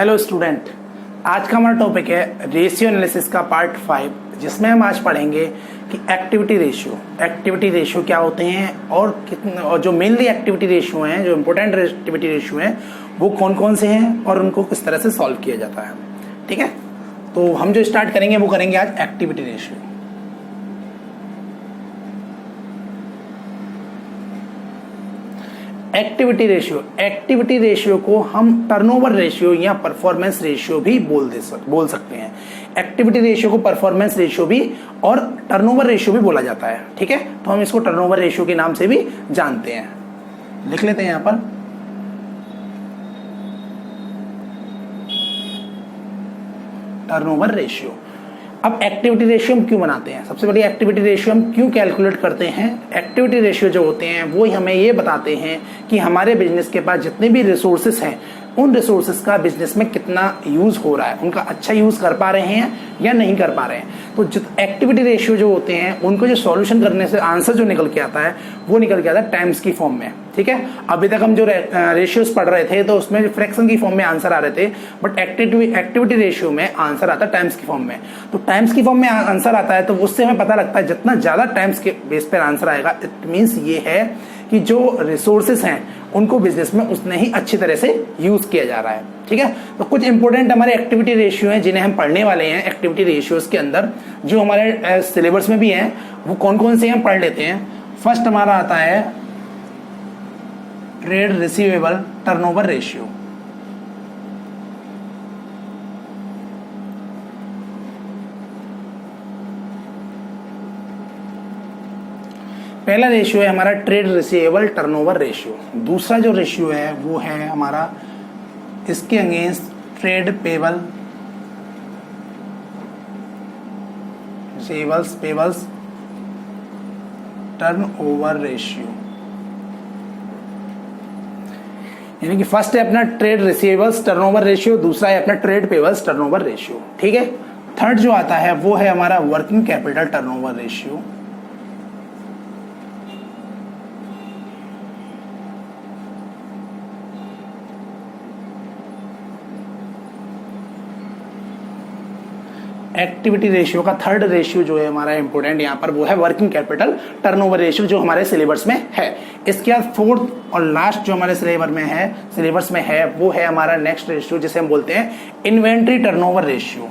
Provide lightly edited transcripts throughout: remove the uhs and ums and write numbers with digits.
Hello student, आज का हमारा टॉपिक है रेशियो एनालिसिस का पार्ट 5, जिसमें हम आज पढ़ेंगे कि एक्टिविटी रेशियो क्या होते हैं और कितने, और जो मेनली एक्टिविटी रेशियो हैं, जो इंपॉर्टेंट एक्टिविटी रेशियो हैं वो कौन कौन से हैं और उनको किस तरह से सॉल्व किया जाता है। ठीक है, तो हम जो स्टार्ट करेंगे वो करेंगे आज एक्टिविटी रेशियो। एक्टिविटी रेशियो को हम टर्नओवर रेशियो या परफॉर्मेंस रेशियो भी बोल सकते हैं। एक्टिविटी रेशियो को परफॉर्मेंस रेशियो भी और टर्नओवर रेशियो भी बोला जाता है। ठीक है, तो हम इसको टर्नओवर रेशियो के नाम से भी जानते हैं। लिख लेते हैं यहां पर टर्नओवर रेशियो। अब एक्टिविटी रेशियो हम क्यों बनाते हैं, सबसे बड़ी एक्टिविटी रेशियो हम क्यों कैलकुलेट करते हैं। एक्टिविटी रेशियो जो होते हैं वो हमें ये बताते हैं कि हमारे बिजनेस के पास जितने भी रिसोर्सेस हैं उन रिसोर्सेस का बिजनेस में कितना यूज हो रहा है, उनका अच्छा यूज कर पा रहे हैं या नहीं कर पा रहे हैं। तो एक्टिविटी रेशियो जो होते हैं उनको जो सॉल्यूशन करने से आंसर जो निकल के आता है वो निकल के आता है टाइम्स की फॉर्म में। ठीक है, अभी तक हम जो रेशियोज पढ़ रहे थे तो उसमें फ्रैक्शन की फॉर्म में आंसर आ रहे थे, बट एक्टिविटी रेशियो में आंसर आता है टाइम्स की फॉर्म में। तो टाइम्स की फॉर्म में आंसर आता है तो उससे हमें पता लगता है जितना ज्यादा टाइम्स के बेस पर आंसर आएगा, इट मीन्स ये है कि जो रिसोर्सेस हैं उनको बिजनेस में उतने ही अच्छी तरह से यूज किया जा रहा है। ठीक है, तो कुछ इंपॉर्टेंट हमारे एक्टिविटी रेशियो हैं जिन्हें हम पढ़ने वाले हैं। एक्टिविटी रेशियोज के अंदर जो हमारे सिलेबस में भी हैं वो कौन कौन से हम पढ़ लेते हैं। फर्स्ट हमारा आता है ट्रेड रिसीवेबल टर्नओवर रेशियो। पहला रेशियो है हमारा ट्रेड रिसीवेबल टर्नओवर रेशियो। दूसरा जो रेशियो है वो है हमारा इसके against trade payable payables turnover ratio. यानी कि फर्स्ट है अपना ट्रेड रिसीवेबल्स टर्नओवर रेशियो, दूसरा है अपना ट्रेड पेबल्स टर्नओवर रेशियो। ठीक है, थर्ड जो आता है वो है हमारा working capital turnover ratio. Activity ratio का थर्ड रेशियो जो है हमारा इंपॉर्टेंट यहाँ पर वो है वर्किंग कैपिटल टर्नओवर रेशियो, जो हमारे सिलेबस में है। इसके बाद फोर्थ और लास्ट जो हमारे सिलेबस में है वो है हमारा नेक्स्ट रेशियो, जिसे हम बोलते हैं इन्वेंट्री टर्नओवर रेशियो।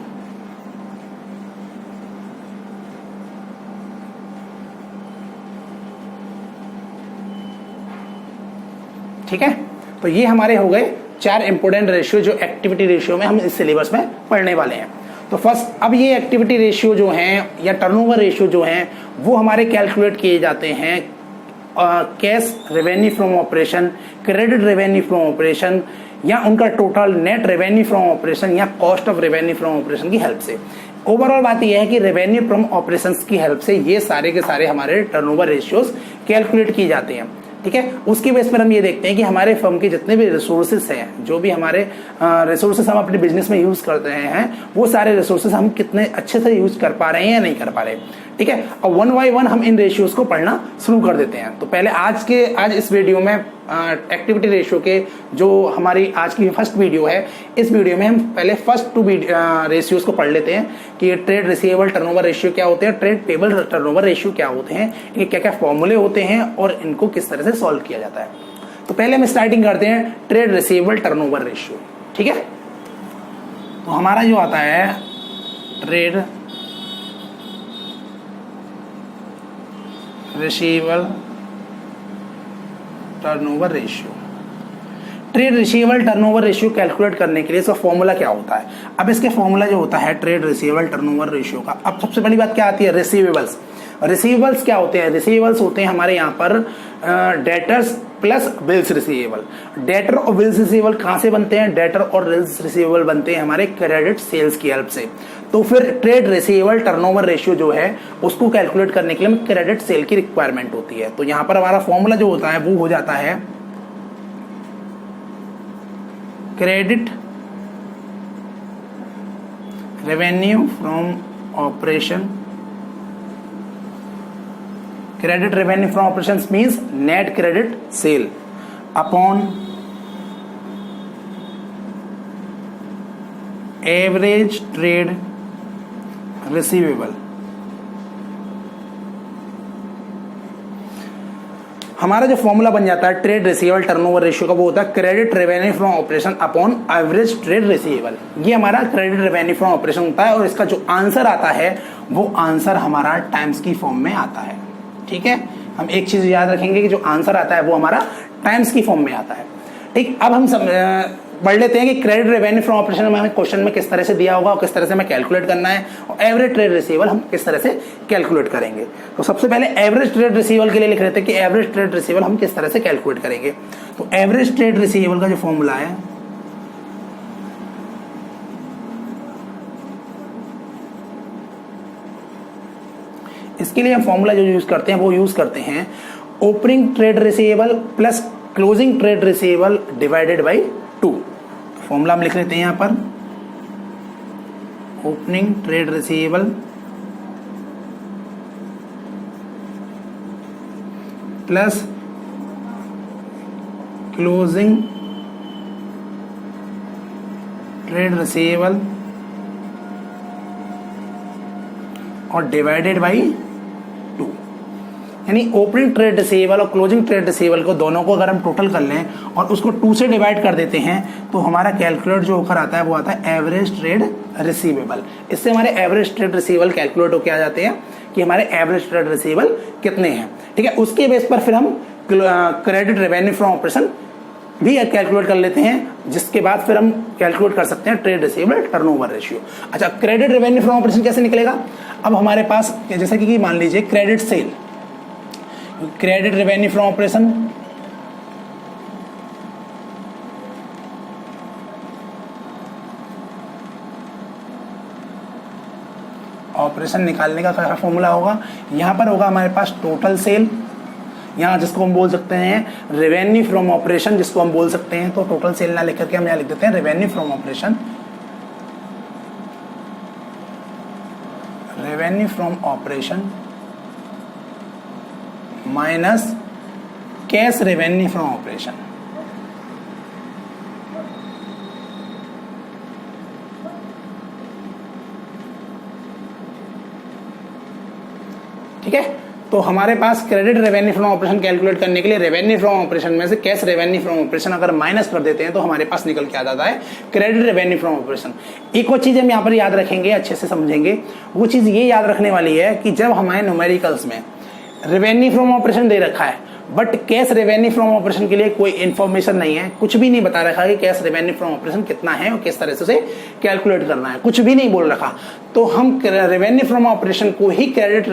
ठीक है, तो ये हमारे हो गए 4 इंपॉर्टेंट रेशियो जो एक्टिविटी रेशियो में हम इस सिलेबस में पढ़ने वाले हैं। तो फर्स्ट, अब ये एक्टिविटी रेशियो जो हैं या टर्नओवर रेशियो जो हैं वो हमारे कैलकुलेट किए जाते हैं cash revenue from operation, credit revenue from operation, या उनका total net revenue from operation या cost of revenue from operation की हेल्प से। ओवरऑल बात यह है कि रेवेन्यू फ्रॉम ऑपरेशंस की हेल्प से ये सारे के सारे हमारे टर्नओवर रेशियोज कैलकुलेट किए जाते हैं। ठीक है, उसकी बेस पर हम ये देखते हैं कि हमारे फर्म के जितने भी रिसोर्सेस हैं, जो भी हमारे रिसोर्सेस हम अपने बिजनेस में यूज करते हैं, वो सारे रिसोर्सेस हम कितने अच्छे से यूज कर पा रहे हैं या नहीं कर पा रहे। ठीक है, और वन बाय वन हम इन रेशियोज को पढ़ना शुरू कर देते हैं। तो पहले आज इस वीडियो में एक्टिविटी रेशियो के जो हमारी आज की फर्स्ट वीडियो है, इस वीडियो में हम पहले फर्स्ट 2 रेशियोज को पढ़ लेते हैं कि ट्रेड रिसीवेबल टर्नओवर रेशियो क्या होते हैं, ट्रेड पेबल टर्नओवर रेशियो क्या होते हैं, इनके क्या क्या फॉर्मूले होते हैं और इनको किस तरह से सॉल्व किया जाता है। तो पहले हम स्टार्टिंग करते हैं ट्रेड रिसीवेबल टर्नओवर रेशियो। ठीक है, तो हमारा जो आता है trade receivable turnover ratio. Trade receivable turnover ratio calculate करने के लिए इसका फॉर्मूला क्या होता है। अब इसके फॉर्मूला जो होता है ट्रेड रिसीवेबल टर्नओवर रेशियो का, अब सबसे पहली बात क्या आती है, रिसीवेबल्स क्या होते हैं। रिसीवेबल्स होते हैं हमारे यहाँ पर debtors plus bills receivable. Debtor और बिल्स रिसीवेबल कहाँ से बनते हैं, डेटर और बिल्स रिसीवेबल बनते हैं हमारे क्रेडिट सेल्स की हेल्प से। तो फिर ट्रेड रिसीवेबल टर्नओवर रेशियो जो है उसको कैलकुलेट करने के लिए हमें क्रेडिट सेल की रिक्वायरमेंट होती है। तो यहाँ पर हमारा फॉर्मूला जो होता है वो हो जाता है credit revenue from operation. Credit revenue from operation means net credit sale upon average trade receivable. हमारा जो फॉर्मूला बन जाता है ट्रेड रिसीवेबल टर्नओवर रेशियो का, वो होता है credit revenue from operation upon average trade receivable. ये हमारा क्रेडिट रेवेन्यू फ्रॉम ऑपरेशन होता है और इसका जो आंसर आता है वो आंसर हमारा टाइम्स की फॉर्म में आता है। ठीक है, हम एक चीज याद रखेंगे कि जो आंसर आता है वो हमारा टाइम्स की फॉर्म में आता है। ठीक, अब हम पढ़ लेते हैं कि क्रेडिट रेवेन्यू फ्रॉम ऑपरेशन में हमें क्वेश्चन में किस तरह से दिया होगा और किस तरह से हमें कैलकुलेट करना है, और एवरेज ट्रेड रिसीवेबल हम किस तरह से कैलकुलेट करेंगे। तो सबसे पहले एवरेज ट्रेड रिसीवेबल के लिए लिख रहे थे कि एवरेज ट्रेड रिसीवेबल हम किस तरह से कैलकुलेट करेंगे। तो एवरेज ट्रेड रिसीवेबल का जो फॉर्मूला है, इसके लिए हम फॉर्मूला जो यूज करते हैं वो यूज करते हैं opening trade receivable plus closing trade receivable divided by 2। Formula हम लिख लेते हैं यहां पर, opening trade receivable plus closing trade receivable और डिवाइडेड बाई 2। यानी ओपनिंग ट्रेड रिसीवेबल और क्लोजिंग ट्रेड रिसीवेबल को दोनों को अगर हम टोटल कर लें और उसको 2 से डिवाइड कर देते हैं तो हमारा कैलकुलेट जो होकर आता है वो आता है एवरेज ट्रेड रिसीवेबल। इससे हमारे एवरेज ट्रेड रिसीवेबल कैलकुलेट होकर आ जाते हैं कि हमारे एवरेज ट्रेड रिसीवेबल कितने हैं। ठीक है, उसके बेस पर फिर हम क्रेडिट रेवेन्यू फ्रॉम ऑपरेशन भी कैलकुलेट कर लेते हैं, जिसके बाद फिर हम कैलकुलेट कर सकते हैं ट्रेड रिसीवेबल टर्नओवर रेशियो। अच्छा, क्रेडिट रेवेन्यू फ्रॉम ऑपरेशन कैसे निकलेगा? अब हमारे पास जैसे कि मान लीजिए credit sale, credit revenue from operation operation निकालने का क्या फॉर्मूला होगा? यहां पर होगा हमारे पास टोटल सेल, यहाँ जिसको हम बोल सकते हैं रेवेन्यू फ्रॉम ऑपरेशन, जिसको हम बोल सकते हैं, तो टोटल सेल ना लिख करके हम यहाँ लिख देते हैं revenue from operation, revenue from operation minus cash revenue from operation. ठीक है, तो हमारे पास credit revenue from operation calculate करने के लिए रेवेन्यू फ्रॉम ऑपरेशन में से कैश रेवेन्यू फ्रॉम ऑपरेशन अगर माइनस कर देते हैं तो हमारे पास निकल के आ जाता है क्रेडिट रेवेन्यू फ्रॉम ऑपरेशन। एक और चीज हम यहाँ पर याद रखेंगे, अच्छे से समझेंगे, वो चीज ये याद रखने वाली है कि जब हमारे न्यूमेरिकल्स में रेवेन्यू फ्रॉम ऑपरेशन दे रखा है but cash revenue from operation के लिए कोई इन्फॉर्मेशन नहीं है, कुछ भी नहीं बता रखा कि कैश रेवेन्यू फ्रॉम ऑपरेशन कितना है और किस तरह से उसे कैलकुलेट करना है, कुछ भी नहीं बोल रखा, तो हम रेवेन्यू फ्रॉम ऑपरेशन को ही credit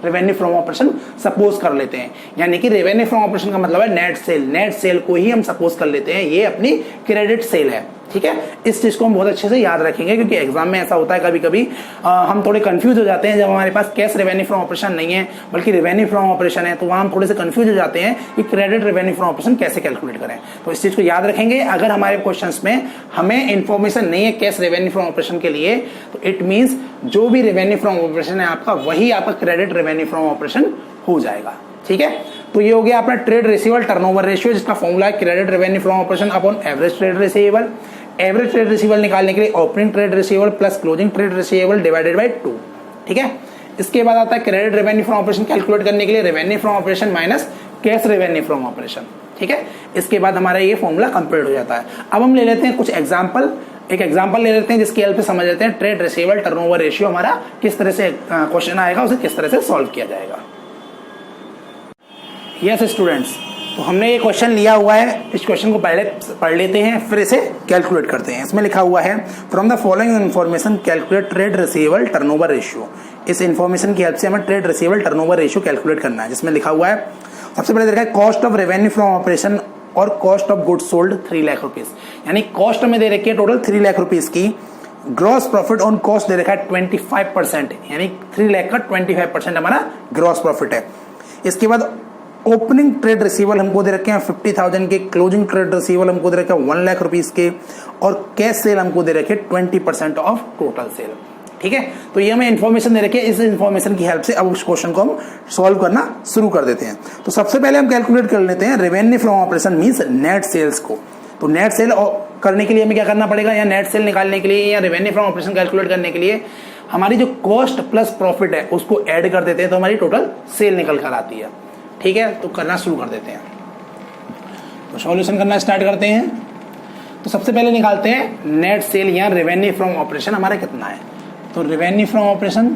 revenue from operation suppose कर लेते हैं। यानी कि रेवेन्यू फ्रॉम ऑपरेशन का मतलब है नेट सेल, नेट सेल को ही हम सपोज कर लेते हैं ये अपनी क्रेडिट सेल है। ठीक है, इस चीज को हम बहुत अच्छे से याद रखेंगे क्योंकि एग्जाम में ऐसा होता है कभी कभी हम थोड़े कंफ्यूज हो जाते हैं जब हमारे पास कैश रेवेन्यू फ्रॉम ऑपरेशन नहीं है बल्कि रेवेन्यू फ्रॉम ऑपरेशन है, तो वहां हम थोड़े से कंफ्यूज हो जाते हैं कि क्रेडिट रेवेन्यू फ्रॉम ऑपरेशन कैसे कैलकुलेट करें। तो इस चीज को याद रखेंगे। अगर हमारे क्वेश्चंस में हमें इंफॉर्मेशन नहीं है कैश रेवेन्यू फ्रॉम ऑपरेशन के लिए, तो इट मीन्स जो भी रेवेन्यू फ्रॉम ऑपरेशन है आपका वही आपका क्रेडिट रेवेन्यू फ्रॉम ऑपरेशन हो जाएगा। ठीक है, तो ये हो गया अपना ट्रेड रिसीवेबल टर्नओवर रेशियो, जिसका फॉर्मूला है credit revenue from operation upon average trade receivable. Average trade receivable निकालने के लिए opening trade receivable plus closing trade receivable divided by 2। ठीक है, इसके बाद आता है credit revenue from operation calculate करने के लिए revenue from operation minus cash revenue from operation. ठीक है, इसके बाद हमारा ये फॉर्मूला कंप्लीट हो जाता है। अब हम ले लेते हैं कुछ एग्जाम्पल, एक एग्जाम्पल ले लेते हैं जिसकी हेल्प से समझ लेते हैं ट्रेड रिसीवेबल टर्नओवर रेशियो हमारा किस तरह से क्वेश्चन आएगा, उसे किस तरह से सॉल्व किया जाएगा। यस स्टूडेंट्स, तो हमने ये क्वेश्चन लिया हुआ है, इस क्वेश्चन को पहले पढ़ लेते हैं फिर इसे कैलकुलेट करते हैं। इसमें लिखा हुआ है from the following information calculate trade receivable turnover ratio. इस इन्फॉर्मेशन की हेल्प से हमें trade receivable turnover ratio calculate करना है, जिसमें लिखा हुआ है सबसे पहले देखा है cost of revenue from operation और cost of goods sold 3 lakh rupees, यानी कॉस्ट में दे रखी है टोटल 3 लाख रुपीज की, ग्रॉस प्रॉफिट ऑन कॉस्ट दे रखा है 25%, यानी 3 लाख का 25% हमारा ग्रॉस प्रॉफिट है। इसके बाद ओपनिंग ट्रेड रिसीवेबल हमको दे रखे हैं 50,000 के, क्लोजिंग ट्रेड रिसीवेबल हमको दे रखे हैं 1 लाख रुपीज के, और कैश सेल हमको दे रखे 20% ऑफ टोटल सेल। ठीक है, तो ये हमें इन्फॉर्मेशन दे रखी है, इस इन्फॉर्मेशन की हेल्प से अब उस क्वेश्चन को हम सॉल्व करना शुरू कर देते हैं। तो सबसे पहले हम कैलकुलेट कर लेते हैं revenue from operation means net sales को। तो नेट सेल करने के लिए हमें क्या करना पड़ेगा, या नेट सेल निकालने के लिए या रेवेन्यू फ्रॉम ऑपरेशन कैलकुलेट करने के लिए हमारी जो कॉस्ट प्लस प्रॉफिट है उसको ऐड कर देते हैं तो हमारी टोटल सेल निकल कर आती है। ठीक है, तो करना शुरू कर देते हैं। तो सॉल्यूशन करना स्टार्ट करते हैं। तो सबसे पहले निकालते हैं नेट सेल या रेवेन्यू फ्रॉम ऑपरेशन हमारा कितना है। तो रेवेन्यू फ्रॉम ऑपरेशन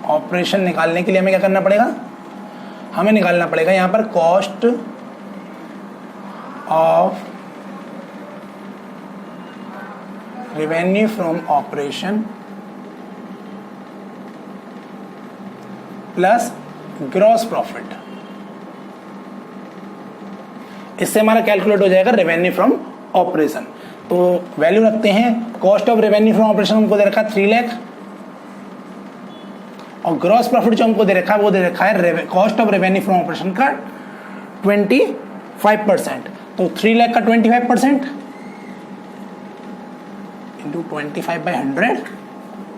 ऑपरेशन निकालने के लिए हमें क्या करना पड़ेगा, हमें निकालना पड़ेगा यहां पर cost of revenue from operation plus gross profit. इससे हमारा कैलकुलेट हो जाएगा रेवेन्यू फ्रॉम ऑपरेशन। तो वैल्यू रखते हैं, cost of revenue from operation हमको दे रखा है 3 लाख और ग्रॉस प्रॉफिट जो हमको दे रखा है वो दे रखा है cost of revenue from operation का 25%। तो 3 लाख का 25% इंटू 25/100,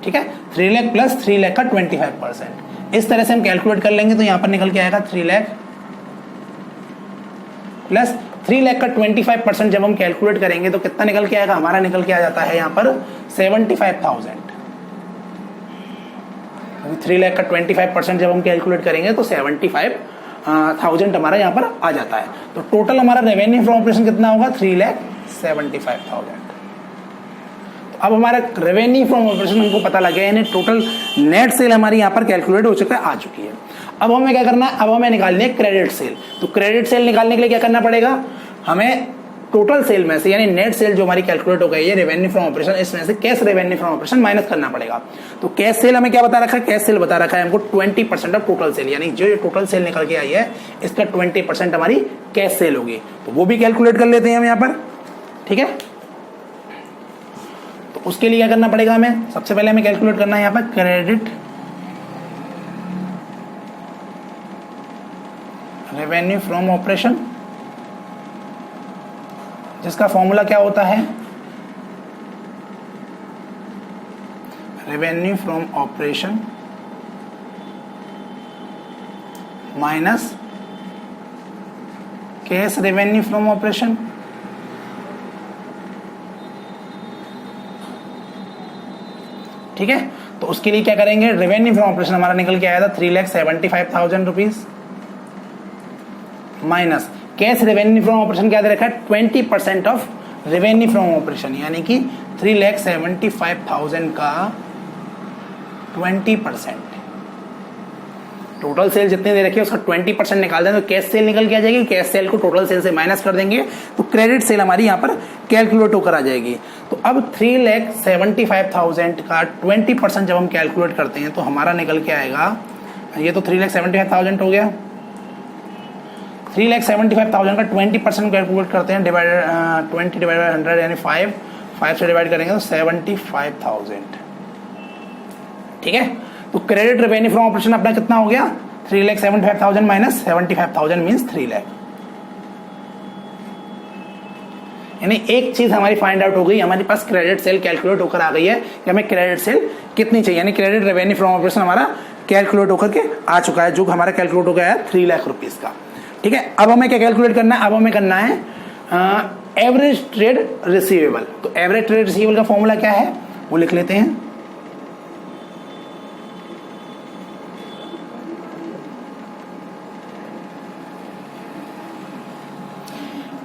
ठीक है, 3 लाख प्लस 3 लाख का 25%। इस तरह से हम कैलकुलेट कर लेंगे तो यहां पर निकल के आएगा 3 लाख प्लस 3 लाख का 25% जब हम कैलकुलेट करेंगे तो कितना निकल के आएगा, हमारा निकल के आ जाता है यहां पर 75,000। 3 लाख का 25% जब हम कैलकुलेट करेंगे तो 75,000 हमारा यहाँ पर आ जाता है। तो टोटल हमारा रेवेन्यू फ्रॉम ऑपरेशन कितना होगा, 3,75,000। तो अब हमारा रेवेन्यू फ्रॉम ऑपरेशन हमको पता लग गया, यानी टोटल नेट सेल हमारी यहाँ पर कैलकुलेट हो चुका है, आ चुकी है। अब हमें क्या करना है, अब हमें निकालनी है क्रेडिट सेल। तो क्रेडिट सेल निकालने के लिए क्या करना पड़ेगा, हमें टोटल सेल में से यानी नेट सेल जो हमारी कैलकुलेट हो गई है रेवेन्यू फ्रॉम ऑपरेशन, इसमें से cash revenue from operation minus करना पड़ेगा। तो कैश सेल हमें क्या बता रखा है, कैश सेल बता रखा है हमको 20% ऑफ टोटल सेल, यानी जो टोटल सेल निकल के आई है इसका 20% हमारी कैश सेल होगी। तो वो भी कैलकुलेट कर लेते हैं हम यहाँ पर, ठीक है। तो उसके लिए क्या करना पड़ेगा, हमें सबसे पहले हमें कैलकुलेट करना है यहाँ पर क्रेडिट रेवेन्यू फ्रॉम ऑपरेशन, जिसका फॉर्मूला क्या होता है, revenue from operation minus cash revenue from operation ठीक है। तो उसके लिए क्या करेंगे, रेवेन्यू फ्रॉम ऑपरेशन हमारा निकल के आया था 3,75,000 rupees minus cash revenue from operation क्या दे रखा है 20% ऑफ रेवेन्यू फ्रॉम ऑपरेशन, यानी कि 3,75,000 का 20%। टोटल सेल जितने दे रखी है उसका 20% निकाल दें तो कैश सेल निकल के आ जाएगी। कैश सेल को टोटल सेल से माइनस कर देंगे तो क्रेडिट सेल हमारी यहाँ पर कैलकुलेट होकर आ जाएगी। तो अब 3,75,000 का 20% जब हम कैलकुलेट करते हैं तो हमारा निकल के आएगा, ये तो 3,75,000 हो गया, 3,75,000 का 20% कैलकुलेट करते हैं, 20/100 यानी 5 से डिवाइड करेंगे तो 75,000, ठीक है। तो क्रेडिट रेवेन्यू फ्रॉम ऑपरेशन अपना कितना हो गया, 3,75,000 माइनस 75,000 मीन्स 3 लाख। यानी एक चीज हमारी फाइंड आउट हो गई, हमारे पास क्रेडिट सेल कैलकुलेट होकर आ गई है कि हमें क्रेडिट सेल कितनी चाहिए, यानी क्रेडिट रेवेन्यू फ्रॉम ऑपरेशन हमारा कैलकुलेट होकर के आ चुका है, जो हमारा कैलकुलेट हो गया है 3 लाख रुपीज का, ठीक है। अब हमें क्या कैलकुलेट करना है, अब हमें करना है एवरेज ट्रेड रिसीवेबल। तो एवरेज ट्रेड रिसीवेबल का फॉर्मूला क्या है वो लिख लेते हैं,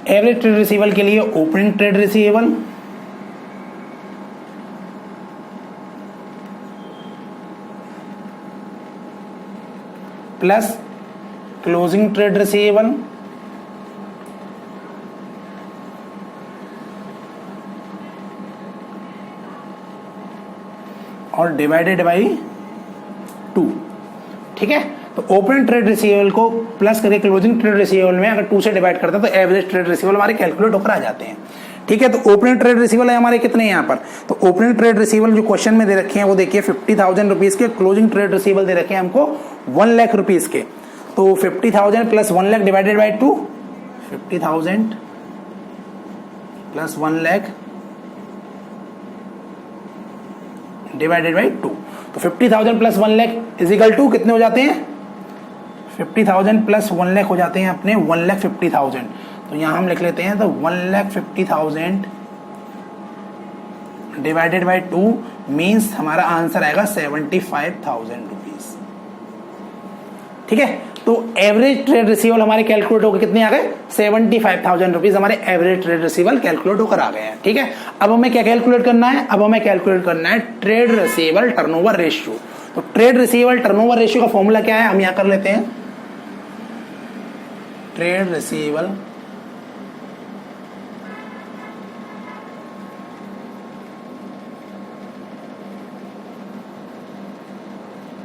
एवरेज ट्रेड रिसीवेबल के लिए opening trade receivable plus closing trade receivable और डिवाइडेड बाई 2, ठीक है। तो ओपनिंग ट्रेड रिसीवेबल को प्लस करके क्लोजिंग ट्रेड रिसीवेबल में अगर 2 से डिवाइड करते हैं तो एवरेज ट्रेड रिसीवेबल हमारे कैलकुलेट होकर आ जाते हैं, ठीक है। तो ओपनिंग ट्रेड रिसीवेबल है हमारे कितने यहाँ पर, तो ओपनिंग ट्रेड रिसीवेबल जो क्वेश्चन में दे रखे हैं वो देखिए 50,000 रुपीज के, क्लोजिंग ट्रेड रिसीवेबल दे रखे हैं हमको 1 लाख रुपीज के। तो 50,000 plus 1 lakh divided by 2, 50,000 plus 1 lakh divided by 2। तो 50,000 plus 1 lakh is equal to कितने हो जाते हैं 50,000 प्लस 1 लाख हो जाते हैं अपने 1,50,000। तो यहाँ हम लिख लेते हैं तो 1,50,000 डिवाइडेड बाई 2 मीन्स हमारा आंसर आएगा 75,000 रुपीज। ठीक है, तो एवरेज ट्रेड रिसीवल हमारे कैलकुलेट होकर कितने आ गए 75,000 रुपीज हमारे एवरेज ट्रेड रिसीवल कैलकुलेट होकर आ गए हैं। ठीक है, अब हमें क्या कैलकुलेट करना है, अब हमें कैलकुलेट करना है ट्रेड रिसीवल टर्नओवर रेशियो। तो ट्रेड रिसीवल टर्नओवर रेशियो का फॉर्मूला क्या है, हम यहां कर लेते हैं ट्रेड रिसीवल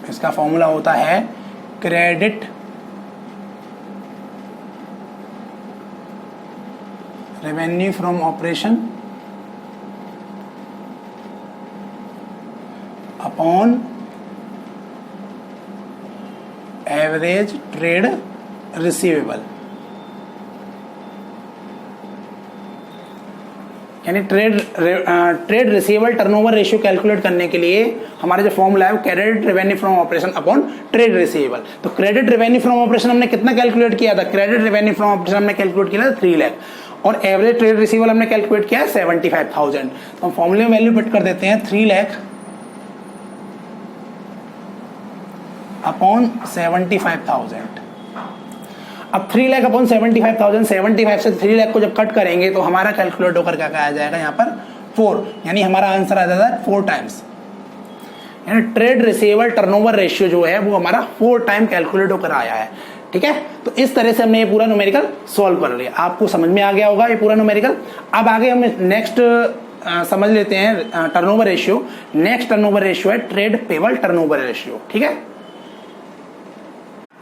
इसका फॉर्मूला होता है credit revenue from operation upon average trade receivable. यानी trade receivable turnover ratio calculate करने के लिए हमारा जो फॉर्मूला है वो credit revenue from operation upon trade receivable. तो क्रेडिट रेवेन्यू फ्रॉम ऑपरेशन हमने कितना कैलकुलेट किया था, क्रेडिट रेवेन्यू फ्रॉम ऑपरेशन हमने कैलकुलेट किया था 3 लाख और एवरेज ट्रेड रिसीवेबल हमने कैलकुलेट किया है 75,000। तो हम फॉर्मूले में वैल्यू पुट कर देते हैं 3 लाख अपॉन 75,000। अब 3 लाख अपॉन 75,000, 75 से 3 लाख को जब कट करेंगे तो हमारा कैलकुलेट होकर क्या आ जाएगा यहाँ पर 4, यानी हमारा आंसर आ जाता है 4 टाइम्स। यानी ट्रेड रिसीवेबल टर्नओवर रेशियो जो है वो हमारा 4 टाइम कैलकुलेट होकर आया है। ठीक है, तो इस तरह से हमने ये पूरा न्यूमेरिकल सॉल्व कर लिया। आपको समझ में आ गया होगा ये पूरा न्यूमेरिकल। अब आगे हम नेक्स्ट समझ लेते हैं turnover ratio. Next turnover ratio है ट्रेड पेबल टर्नओवर रेशियो। ठीक है,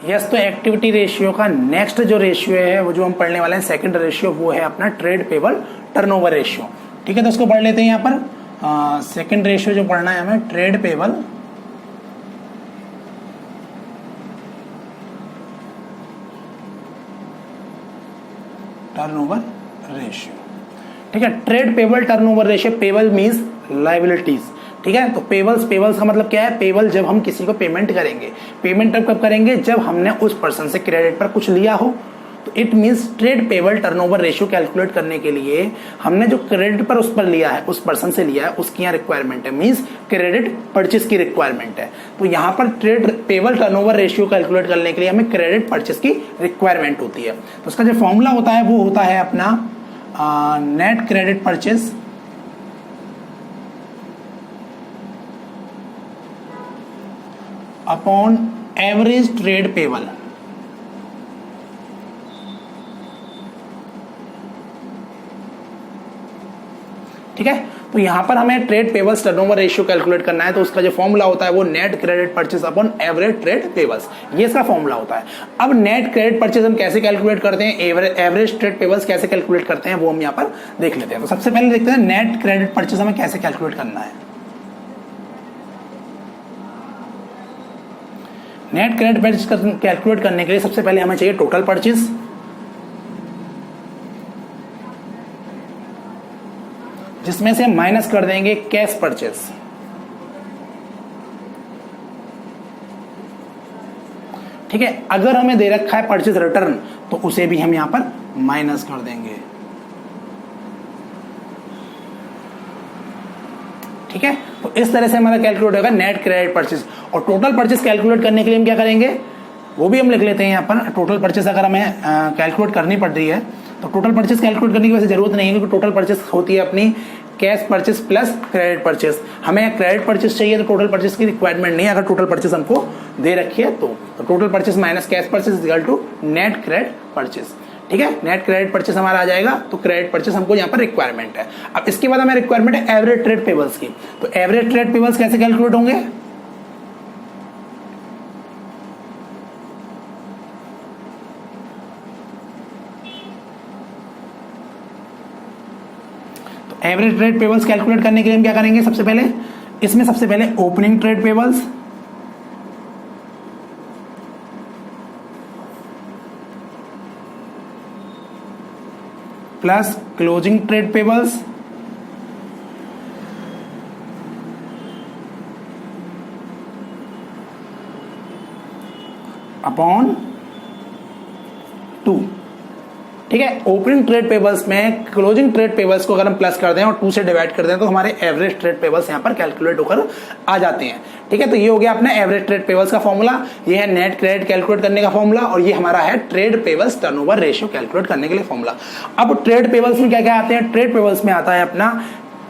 यस, तो एक्टिविटी रेशियो का नेक्स्ट जो रेशियो है वो जो हम पढ़ने वाले हैं सेकंड रेशियो, वो है अपना ट्रेड पेबल टर्नओवर रेशियो। ठीक है, तो उसको पढ़ लेते हैं यहाँ पर। सेकंड रेशियो जो पढ़ना है हमें ट्रेड पेबल टर्नओवर रेशियो। ठीक है, trade payable turnover ratio, payable means liabilities. ठीक है, तो पेबल्स का मतलब क्या है, पेबल जब हम किसी को पेमेंट करेंगे, पेमेंट तब कब करेंगे जब हमने उस पर्सन से क्रेडिट पर कुछ लिया हो। तो it means trade payable turnover ratio calculate करने के लिए हमने जो क्रेडिट पर उस पर लिया है, उस पर्सन से लिया है, उसकी यहाँ रिक्वायरमेंट है, मींस क्रेडिट परचेस की रिक्वायरमेंट है। तो यहाँ पर trade payable turnover ratio calculate करने के लिए हमें क्रेडिट परचेस की रिक्वायरमेंट होती है। तो उसका जो फॉर्मूला होता है वो होता है अपना net credit purchase upon average trade payable. ठीक है, तो यहां पर हमें trade payables turnover ratio calculate करना है। तो उसका जो फॉर्मूला होता है वो net credit purchase upon average trade payables, ये इसका फॉर्मूला होता है। अब नेट क्रेडिट परचेस हम कैसे कैलकुलेट करते हैं, एवरेज ट्रेड पेबल्स कैसे कैलकुलेट करते हैं, वो हम यहां पर देख लेते हैं। तो सबसे पहले देखते हैं नेट क्रेडिट परचेस हमें कैसे कैलकुलेट करना है। नेट क्रेडिट परचेस कैलकुलेट करने के लिए सबसे पहले हमें चाहिए टोटल परचेस, जिसमें से हम माइनस कर देंगे कैश परचेस। ठीक है, अगर हमें दे रखा है परचेस रिटर्न तो उसे भी हम यहां पर माइनस कर देंगे। ठीक है, तो इस तरह से हमारा कैलकुलेट होगा नेट क्रेडिट परचेस। और टोटल परचेस कैलकुलेट करने के लिए हम क्या करेंगे, वो भी हम लिख लेते हैं यहाँ पर। टोटल परचेस अगर हमें कैलकुलेट करनी पड़ रही है तो टोटल परचेस कैलकुलेट करने की वैसे जरूरत नहीं है, क्योंकि टोटल परचेस होती है अपनी cash purchase plus credit purchase. हमें क्रेडिट परचेस चाहिए तो टोटल परचेस की रिक्वायरमेंट नहीं है। अगर टोटल परचेस हमको दे रखी है तो total purchase minus cash purchase is equal to net credit purchase. ठीक है, नेट क्रेडिट परचेस हमारा आ जाएगा। तो क्रेडिट परचेस हमको यहाँ पर रिक्वायरमेंट है। अब इसके बाद हमें रिक्वायरमेंट है एवरेज ट्रेड पेबल्स की। तो एवरेज ट्रेड पेबल्स कैसे कैलकुलेट होंगे, एवरेज ट्रेड पेबल्स कैलकुलेट करने के लिए हम क्या करेंगे, सबसे पहले इसमें सबसे पहले opening trade payables plus closing trade payables upon 2। ठीक है, ओपनिंग ट्रेड पेबल्स में क्लोजिंग ट्रेड पेबल्स को अगर हम प्लस कर दें और 2 से डिवाइड कर दें तो हमारे एवरेज ट्रेड पेबल्स यहाँ पर कैलकुलेट होकर आ जाते हैं। ठीक है, तो ये हो गया अपना एवरेज ट्रेड पेबल्स का फॉर्मूला, ये है नेट क्रेडिट कैलकुलेट करने का फॉर्मूला, और ये हमारा है trade payables turnover ratio calculate करने के लिए फॉर्मूला। अब ट्रेड पेबल्स में क्या क्या आते हैं? ट्रेड पेबल्स में आता है अपना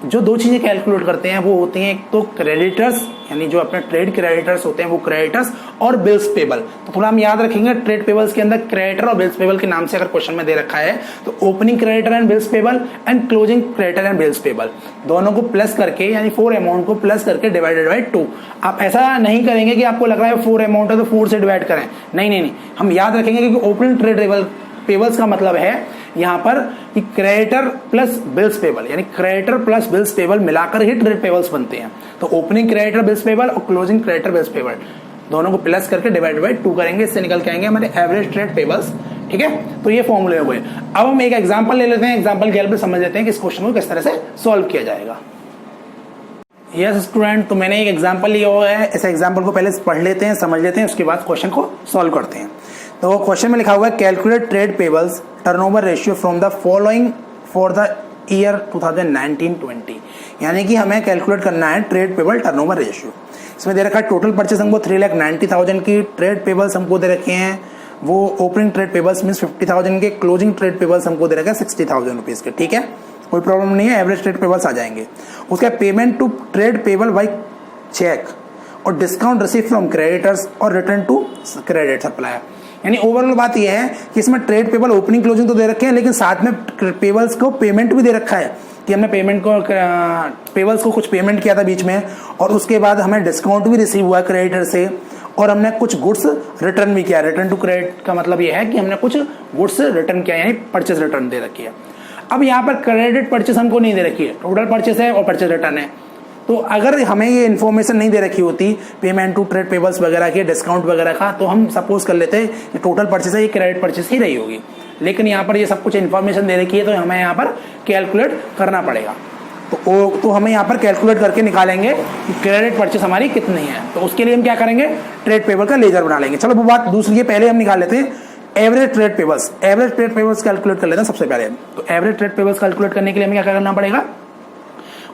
जो 2 चीजें कैलकुलेट करते हैं वो होती हैं, एक तो क्रेडिटर्स यानी जो अपने ट्रेड क्रेडिटर्स होते हैं वो क्रेडिटर्स, और बिल्स पेबल। तो थोड़ा हम याद रखेंगे ट्रेड पेबल्स के अंदर क्रेडिटर और बिल्स पेबल के नाम से अगर क्वेश्चन में दे रखा है तो opening creditor and bills payable and closing creditor and bills payable दोनों को प्लस करके यानी 4 अमाउंट को प्लस करके डिवाइडेड बाय 2। आप ऐसा नहीं करेंगे कि आपको लग रहा है 4 अमाउंट है तो 4 से डिवाइड करें, नहीं, हम याद रखेंगे कि ओपनिंग ट्रेड पेबल्स का मतलब है यहां पर कि क्रेडिटर प्लस बिल्स पेबल यानी क्रेडिटर प्लस बिल्स पेबल मिलाकर ही ट्रेड पेबल्स बनते हैं। तो ओपनिंग क्रेडिटर बिल्स पेबल और क्लोजिंग क्रेडिटर बिल्स पेबल दोनों को प्लस करके डिवाइड बाय 2 करेंगे, इससे निकल के आएंगे हमारे एवरेज ट्रेड पेबल्स। ठीक है, तो ये फॉर्मूले हुए। अब हम एक एग्जांपल ले लेते हैं, एग्जांपल के हेल्प से समझ लेते हैं कि इस क्वेश्चन को किस तरह से सॉल्व किया जाएगा। यस स्टूडेंट, तो मैंने एक एग्जांपल लिया हुआ है, इस एग्जांपल को पहले पढ़ लेते हैं, समझ लेते हैं, उसके बाद क्वेश्चन को सॉल्व करते हैं। तो क्वेश्चन में लिखा हुआ है calculate trade payables turnover ratio from the following for the year 2019-20, यानी कि हमें कैलकुलेट करना है ट्रेड पेबल टर्नओवर रेशियो। इसमें दे रखा है टोटल परचेस हमको 3,90,000 की, ट्रेड पेबल्स हमको दे रखे हैं वो ओपनिंग ट्रेड पेबल्स मीन 50,000 के, क्लोजिंग ट्रेड पेबल्स हमको दे रखा है 60,000 रुपीज के। ठीक है, कोई प्रॉब्लम नहीं है, एवरेज ट्रेड पेबल्स आ जाएंगे। उसका payment to trade payable by cheque और डिस्काउंट रिसीव फ्रॉम क्रेडिटर्स और रिटर्न टू क्रेडिट सप्लायर। यानी ओवरऑल बात यह है कि इसमें ट्रेड पेबल ओपनिंग क्लोजिंग तो दे रखे हैं, लेकिन साथ में पेबल्स को पेमेंट भी दे रखा है कि हमने पेबल्स को कुछ पेमेंट किया था बीच में, और उसके बाद हमें डिस्काउंट भी रिसीव हुआ क्रेडिटर से, और हमने कुछ गुड्स रिटर्न भी किया। रिटर्न टू क्रेडिट का मतलब यह है कि हमने कुछ गुड्स रिटर्न किया यानी परचेज रिटर्न दे रखी है। अब यहाँ पर क्रेडिट परचेस हमको नहीं दे रखी है, टोटल परचेस है और परचेज रिटर्न है। तो अगर हमें ये इन्फॉर्मेशन नहीं दे रखी होती पेमेंट टू ट्रेड पेबल्स वगैरह के, डिस्काउंट वगैरह का, तो हम सपोज कर लेते हैं कि टोटल परचेस है ये क्रेडिट परचेस ही रही होगी। लेकिन यहाँ पर ये सब कुछ इन्फॉर्मेशन दे रखी है तो हमें यहाँ पर कैलकुलेट करना पड़ेगा। तो हमें यहाँ पर कैलकुलेट करके निकालेंगे कि क्रेडिट परचेस हमारी कितनी है। तो उसके लिए हम क्या करेंगे, ट्रेड पेबल का लेजर बना लेंगे। चलो वो बात दूसरी है, पहले हम निकाल लेते हैं average trade payables. Average trade payables calculate कर लेते हैं सबसे पहले। तो एवरेज ट्रेड पेबल्स कैलकुलेट करने के लिए हमें क्या करना पड़ेगा,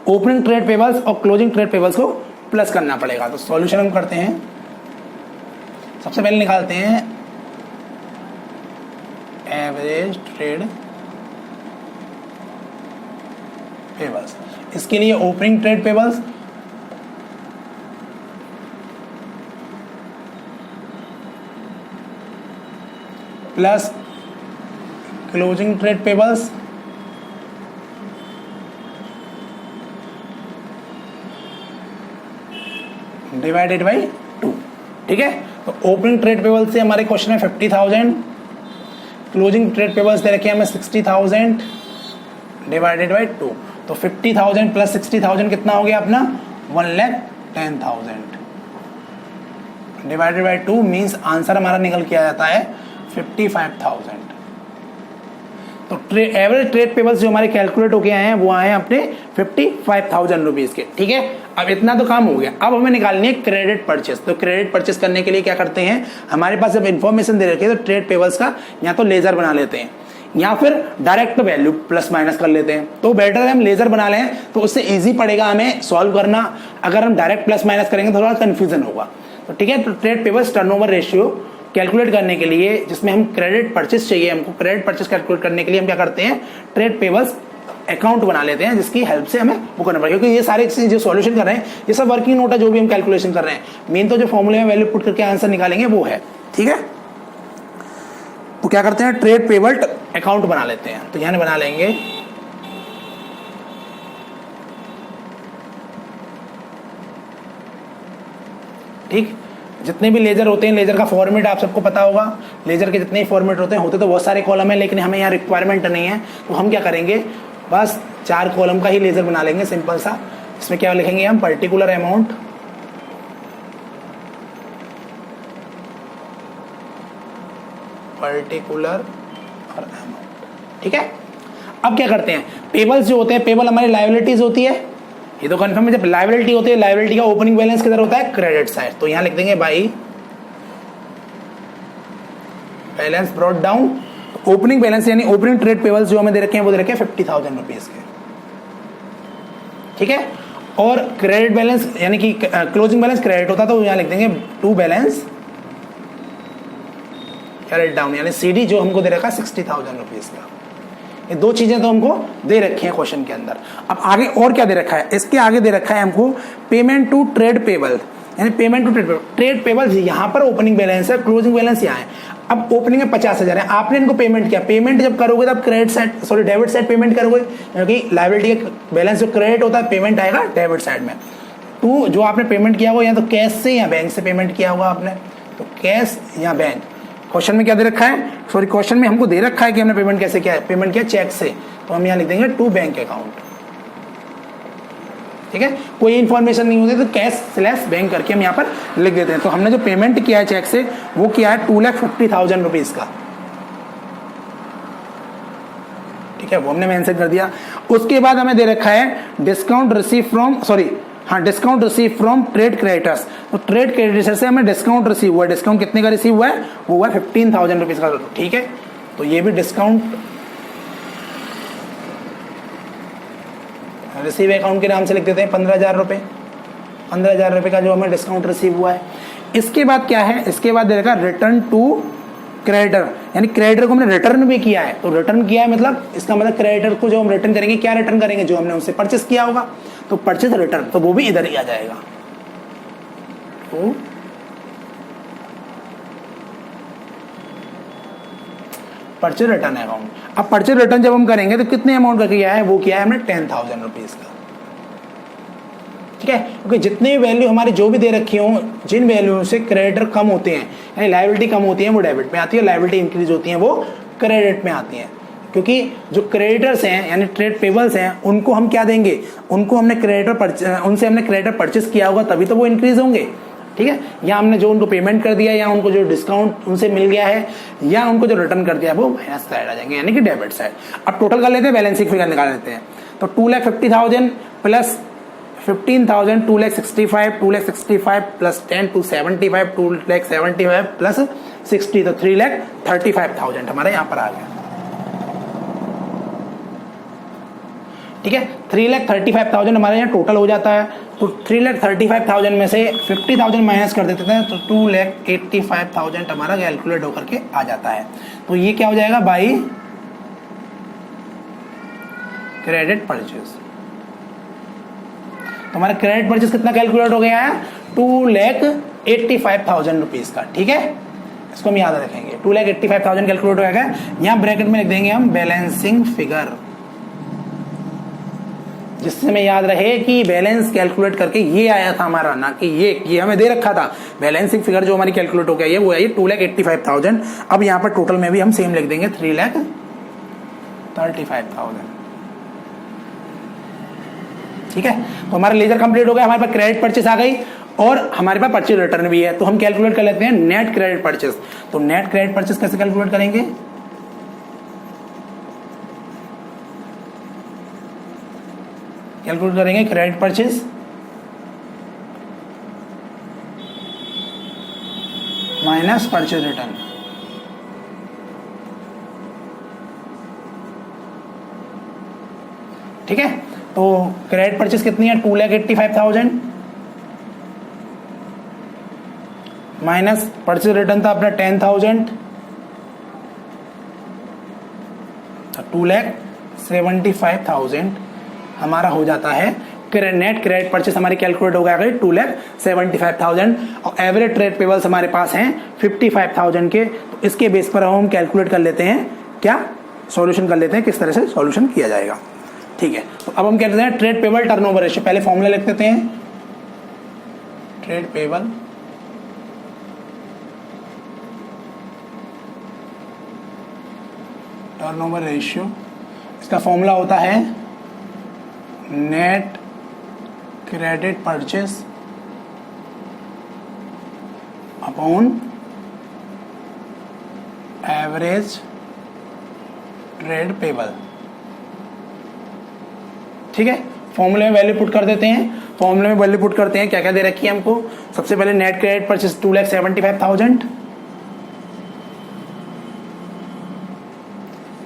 ओपनिंग ट्रेड पेबल्स और क्लोजिंग ट्रेड पेबल्स को प्लस करना पड़ेगा। तो सॉल्यूशन हम करते हैं, सबसे पहले निकालते हैं एवरेज ट्रेड पेबल्स। इसके लिए opening trade payables plus closing trade payables divided by 2। ठीक है, तो ओपनिंग ट्रेड पेबल्स से हमारे क्वेश्चन है 50,000, क्लोजिंग ट्रेड पेबल्स दे रखे हैं हमें 60,000 डिवाइडेड बाई 2। तो 50,000 प्लस 60,000 कितना हो गया अपना 1,10,000 डिवाइडेड बाई 2 मीन्स आंसर हमारा निकल के आ जाता है 55,000। तो एवरेज ट्रेड पेबल्स जो हमारे कैलकुलेट होके आए हैं वो आए हैं अपने 55,000 रुपीज के। ठीक है, अब इतना तो काम हो गया। अब हमें निकालनी है क्रेडिट परचेस। तो क्रेडिट परचेस करने के लिए क्या करते हैं, हमारे पास जब इन्फॉर्मेशन दे रखी है तो ट्रेड पेबल्स का या तो लेजर बना लेते हैं या फिर डायरेक्ट वैल्यू प्लस माइनस कर लेते हैं। तो बेटर है हम लेजर बना लें तो उससे इजी पड़ेगा हमें सॉल्व करना। अगर हम डायरेक्ट प्लस माइनस करेंगे तो थोड़ा कंफ्यूजन होगा। तो ठीक है, तो trade payables turnover ratio calculate करने के लिए जिसमें हम क्रेडिट परचेस चाहिए, हमको क्रेडिट परचेस कैलकुलेट करने के लिए हम क्या करते हैं, ट्रेड पेबल्स अकाउंट बना लेते हैं जिसकी हेल्प से हमें वो करना पड़ेगा। क्योंकि ये सारे जो सॉल्यूशन कर रहे हैं ये सब वर्किंग नोट है, जो भी हम कैलकुलेशन कर रहे हैं, मेन तो जो फॉर्मूले में वैल्यू पुट करके आंसर निकालेंगे वो है। ठीक है, तो क्या करते हैं, ट्रेड पेबल अकाउंट बना लेते हैं। तो यहां बना लेंगे ठीक, जितने भी लेजर होते हैं, लेजर का फॉर्मेट आप सबको पता होगा। लेजर के जितने फॉर्मेट होते तो बहुत सारे कॉलम है, लेकिन हमें यहाँ रिक्वायरमेंट नहीं है। तो हम क्या करेंगे, बस 4 कॉलम का ही लेजर बना लेंगे सिंपल सा। इसमें क्या लिखेंगे हम, पर्टिकुलर अमाउंट, पर्टिकुलर और अमाउंट। ठीक है, अब क्या करते हैं, पेबल्स जो होते हैं, पेबल हमारी लायबिलिटीज होती है, ये तो कंफर्म है। जब लायबिलिटी होती है, लायबिलिटी का ओपनिंग बैलेंस किधर होता है, क्रेडिट साइड। तो यहां लिख देंगे by balance brought down. Opening balance यानी ओपनिंग ट्रेड पेबल्स जो हमें दे रखे हैं वो दे रखे हैं 50,000 रुपीज के, ठीक है। और क्रेडिट बैलेंस यानी कि क्लोजिंग बैलेंस क्रेडिट होता तो यहां लिख देंगे टू बैलेंस कैरेट डाउन, यानी सीडी जो हमको दे रखा है 60,000 रुपीज का। ये दो चीजें तो हमको दे रखी हैं क्वेश्चन के अंदर। अब आगे और क्या दे रखा है, इसके आगे दे रखा है हमको पेमेंट टू ट्रेड पेबल, यानी पेमेंट टू ट्रेड पेबल यहाँ पर ओपनिंग बैलेंस है, क्लोजिंग बैलेंस यहाँ है। अब ओपनिंग में 50,000 है, आपने इनको पेमेंट किया, पेमेंट जब करोगे तब credit side sorry debit side payment करोगे, क्योंकि लायबिलिटी का बैलेंस जो क्रेडिट होता है पेमेंट आएगा डेबिट साइड में। तो जो आपने पेमेंट किया होगा या तो कैश से या बैंक से पेमेंट किया होगा आपने, तो कैश या बैंक। क्वेश्चन में क्या दे रखा है, सॉरी क्वेश्चन में हमको दे रखा है कि हमने पेमेंट कैसे किया है, पेमेंट किया चेक से, तो हम यहाँ लिख देंगे टू बैंक अकाउंट, ठीक है। कोई इंफॉर्मेशन नहीं होती तो कैश स्लैश बैंक करके हम यहाँ पर लिख देते हैं। तो हमने जो पेमेंट किया है चेक से वो किया है 2,50,000 रुपीज का, ठीक है, वो हमने मेंशन कर दिया। उसके बाद हमें दे रखा है discount receive from discount receive from trade creditors. तो ट्रेड क्रेडिटर्स से हमें डिस्काउंट रिसीव हुआ है, डिस्काउंट कितने का रिसीव हुआ है, वो हुआ 15,000 रुपीज का, ठीक है। तो ये भी डिस्काउंट रिसीव अकाउंट के नाम से लिख देते हैं 15,000 रुपए, 15,000 रुपए का जो हमें डिस्काउंट रिसीव हुआ है। इसके बाद क्या है, इसके बाद दे रखा रिटर्न टू क्रेडिटर, यानी क्रेडिटर को हमने रिटर्न भी किया है। तो रिटर्न किया है मतलब इसका मतलब क्रेडिटर को जो हम रिटर्न करेंगे, क्या रिटर्न करेंगे, जो हमने उनसे परचेस किया होगा, तो परचेस रिटर्न, तो वो भी इधर ही आ जाएगा। तो परचेज रिटर्न अकाउंट। अब परचेज रिटर्न जब हम करेंगे तो कितने अमाउंट का किया है, वो किया है हमने 10,000 रुपीज का, ठीक है। क्योंकि जितने वैल्यू हमारी जो भी दे रखी हो, जिन वैल्यू से क्रेडिटर कम होते हैं यानी लायबिलिटी कम होती है वो डेबिट में आती है, लायबिलिटी इंक्रीज होती है वो क्रेडिट में आती है। क्योंकि जो क्रेडिटर्स हैं यानी ट्रेड पेबल्स हैं उनको हम क्या देंगे, उनको हमने उनसे हमने क्रेडिटर परचेस किया होगा तभी तो वो इंक्रीज होंगे, ठीक है। या हमने जो उनको पेमेंट कर दिया या उनको जो डिस्काउंट उनसे मिल गया है या उनको जो रिटर्न कर दिया है वो माइनस साइड आ जाएंगे, यानी कि डेबिट साइड। अब टोटल कर लेते हैं, बैलेंसिंग फिगर निकाल लेते हैं। तो 2,50,000 प्लस 15,000 2,65,000 2,65,000 प्लस 10 2,75,000 2,75,000 प्लस 60 तो 3,35,000 हमारे यहाँ पर आ गया, ठीक है। 3,35,000 हमारे यहाँ टोटल हो जाता है। तो 3,35,000 में से 50,000 माइनस कर देते हैं तो 2,85,000 हमारा कैलकुलेट होकर के आ जाता है। तो ये क्या हो जाएगा, बाई क्रेडिट परचेज। तो हमारा क्रेडिट परचेज कितना कैलकुलेट हो गया है, 2,85,000 रुपीज का, ठीक है। इसको हम याद रखेंगे, 2,85,000 कैलकुलेट हो गया। यहाँ ब्रैकेट में लिख देंगे हम बैलेंसिंग फिगर, जिससे हमें याद रहे कि बैलेंस कैलकुलेट करके ये आया था हमारा, ना कि ये हमें दे रखा था। बैलेंसिंग फिगर जो हमारी कैलकुलेट हो गया ये वो है 2,85,000। अब यहाँ पर टोटल में भी हम सेम लिख देंगे 3,35,000, ठीक है। तो हमारा लेजर कंप्लीट हो गया, हमारे पास क्रेडिट परचेस आ गई और हमारे पास परचेज रिटर्न भी है। तो हम कैलकुलेट कर लेते हैं नेट क्रेडिट परचेस। तो नेट क्रेडिट परचेस कैसे कैलकुलेट करेंगे, कैलकुलेट करेंगे credit purchase minus purchase return, ठीक है। तो क्रेडिट परचेज कितनी है, 2,85,000 माइनस परचेज रिटर्न था अपना 10,000, 2,75,000 हमारा हो जाता है नेट क्रेडिट परचेस। हमारी कैलकुलेट हो गया 2,75,000 और एवरेज ट्रेड पेबल्स हमारे पास हैं 55,000 के। तो इसके बेस पर हम कैलकुलेट कर लेते हैं, क्या सॉल्यूशन कर लेते हैं, किस तरह से सॉल्यूशन किया जाएगा, ठीक है। तो अब हम कहते हैं ट्रेड पेबल टर्नओवर रेशियो। पहले फॉर्मूला लिख देते हैं, ट्रेड पेबल टर्नओवर रेशियो, इसका फॉर्मूला होता है net credit purchase upon average trade payable, ठीक है। फॉर्मूले में वैल्यू पुट कर देते हैं, फॉर्मूले में वैल्यू पुट करते हैं, क्या क्या दे रखी है हमको। सबसे पहले net credit purchase 2,75,000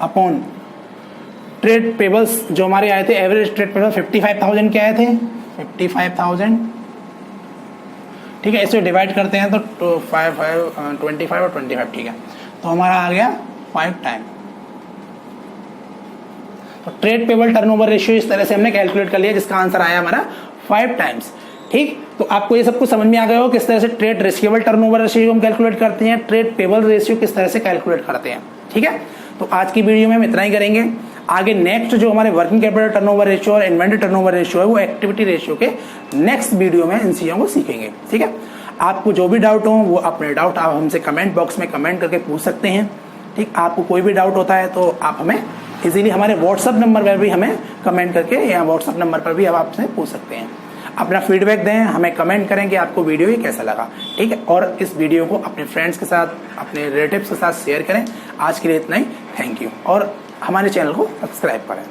upon trade payables जो हमारे आए थे, एवरेज ट्रेड पेबल 55,000 के आए थे, 55,000, ठीक है। इसे डिवाइड करते हैं तो 25 और 25, ठीक है, तो हमारा आ गया 5 टाइम। तो ट्रेड पेबल टर्नओवर रेशियो इस तरह से हमने कैलकुलेट कर लिया, जिसका आंसर आया हमारा 5 टाइम्स। ठीक, तो आपको ये सब कुछ समझ में आ गया हो किस तरह से ट्रेड रिसीवेबल टर्नओवर रेशियो हम कैलकुलेट करते हैं, ट्रेड पेबल रेशियो किस तरह से कैलकुलेट करते हैं। ठीक है, तो आज की वीडियो में हम इतना ही करेंगे। आगे नेक्स्ट जो हमारे वर्किंग कैपिटल टर्नओवर रेशियो और इन्वेंटरी टर्नओवर रेशियो है, वो एक्टिविटी रेशियो के नेक्स्ट वीडियो में इन चीजों को सीखेंगे। ठीक है, आपको जो भी डाउट हो वो अपने डाउट आप हमसे कमेंट बॉक्स में कमेंट करके पूछ सकते हैं। ठीक, आपको कोई भी डाउट होता है तो आप हमें इजीली हमारे व्हाट्सएप नंबर पर भी हमें कमेंट करके या व्हाट्सएप नंबर पर भी आप आपसे पूछ सकते हैं। अपना फीडबैक दें, हमें कमेंट करें कि आपको वीडियो ये कैसा लगा। ठीक है, और इस वीडियो को अपने फ्रेंड्स के साथ, अपने रिलेटिव्स के साथ शेयर करें। आज के लिए इतना ही, थैंक यू, और हमारे चैनल को सब्सक्राइब करें।